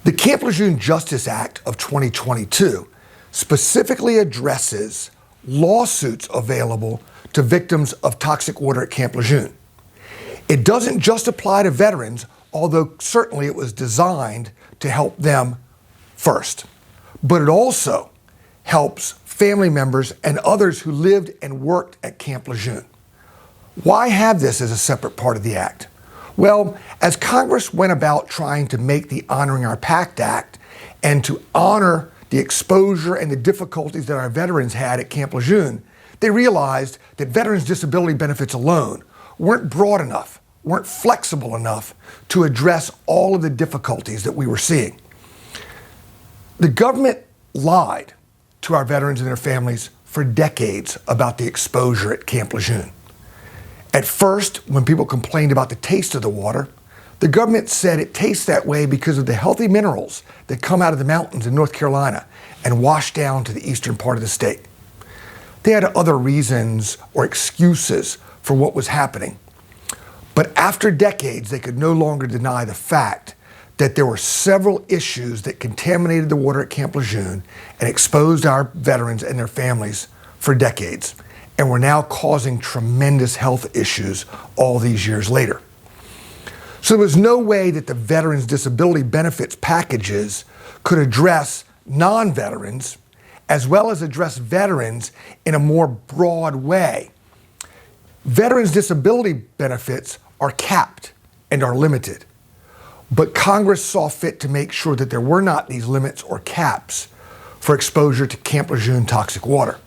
The Camp Lejeune Justice Act of 2022 specifically addresses lawsuits available to victims of toxic water at Camp Lejeune. It doesn't just apply to veterans, although certainly it was designed to help them first. But it also helps family members and others who lived and worked at Camp Lejeune. Why have this as a separate part of the act? Well, as Congress went about trying to make the Honoring Our Pact Act and to honor the exposure and the difficulties that our veterans had at Camp Lejeune, they realized that veterans' disability benefits alone weren't broad enough, weren't flexible enough to address all of the difficulties that we were seeing. The government lied to our veterans and their families for decades about the exposure at Camp Lejeune. At first, when people complained about the taste of the water, the government said it tastes that way because of the healthy minerals that come out of the mountains in North Carolina and wash down to the eastern part of the state. They had other reasons or excuses for what was happening. But after decades, they could no longer deny the fact that there were several issues that contaminated the water at Camp Lejeune and exposed our veterans and their families for decades, and were now causing tremendous health issues all these years later. So there was no way that the veterans' disability benefits packages could address non-veterans as well as address veterans in a more broad way. Veterans' disability benefits are capped and are limited, but Congress saw fit to make sure that there were not these limits or caps for exposure to Camp Lejeune toxic water.